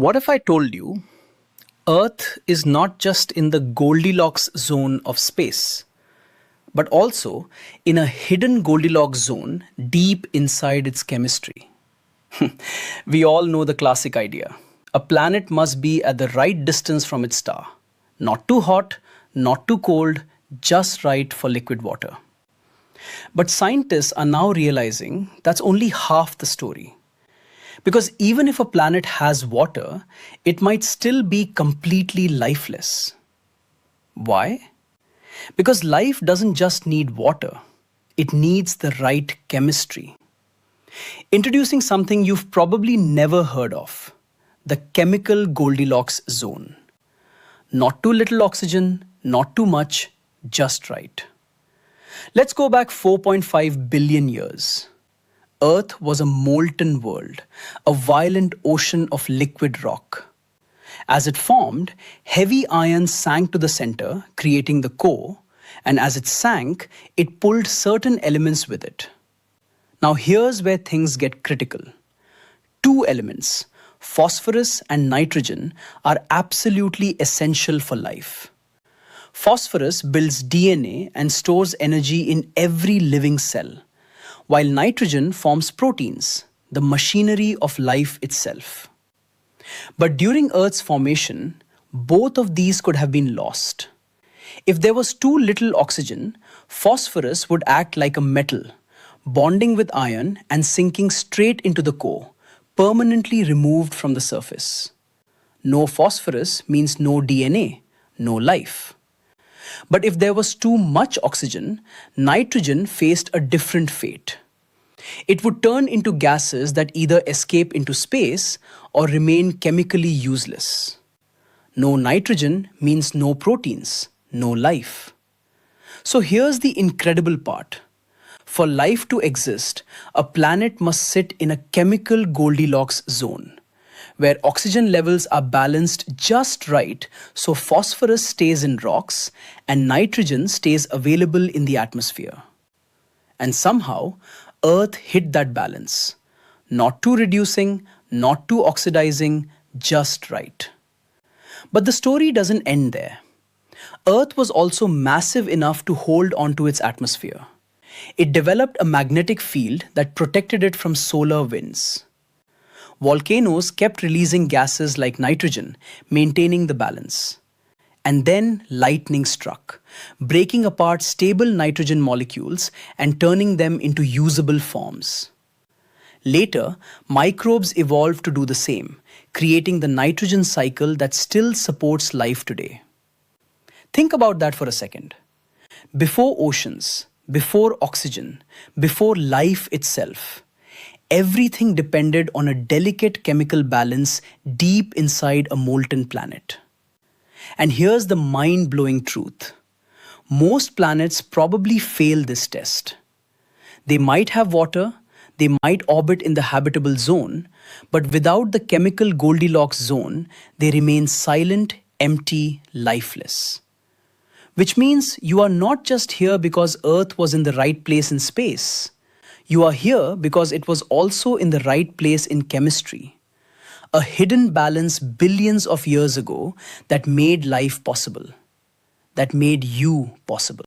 What if I told you Earth is not just in the Goldilocks zone of space, but also in a hidden Goldilocks zone deep inside its chemistry? We all know the classic idea. A planet must be at the right distance from its star. Not too hot, not too cold, just right for liquid water. But scientists are now realizing that's only half the story. Because even if a planet has water, it might still be completely lifeless. Why? Because life doesn't just need water, it needs the right chemistry. Introducing something you've probably never heard of, the chemical Goldilocks zone. Not too little oxygen, not too much, just right. Let's go back 4.5 billion years. Earth was a molten world, a violent ocean of liquid rock. As it formed, heavy iron sank to the center, creating the core, and as it sank, it pulled certain elements with it. Now here's where things get critical. Two elements, phosphorus and nitrogen, are absolutely essential for life. Phosphorus builds DNA and stores energy in every living cell, while nitrogen forms proteins, the machinery of life itself. But during Earth's formation, both of these could have been lost. If there was too little oxygen, phosphorus would act like a metal, bonding with iron and sinking straight into the core, permanently removed from the surface. No phosphorus means no DNA, no life. But if there was too much oxygen, nitrogen faced a different fate. It would turn into gases that either escape into space or remain chemically useless. No nitrogen means no proteins, no life. So here's the incredible part. For life to exist, a planet must sit in a chemical Goldilocks zone, where oxygen levels are balanced just right so phosphorus stays in rocks and nitrogen stays available in the atmosphere. And somehow, Earth hit that balance. Not too reducing, not too oxidizing, just right. But the story doesn't end there. Earth was also massive enough to hold onto its atmosphere. It developed a magnetic field that protected it from solar winds. Volcanoes kept releasing gases like nitrogen, maintaining the balance. And then lightning struck, breaking apart stable nitrogen molecules and turning them into usable forms. Later, microbes evolved to do the same, creating the nitrogen cycle that still supports life today. Think about that for a second. Before oceans, before oxygen, before life itself, everything depended on a delicate chemical balance deep inside a molten planet. And here's the mind-blowing truth. Most planets probably fail this test. They might have water, they might orbit in the habitable zone, but without the chemical Goldilocks zone, they remain silent, empty, lifeless. Which means you are not just here because Earth was in the right place in space. You are here because it was also in the right place in chemistry. A hidden balance billions of years ago that made life possible, that made you possible.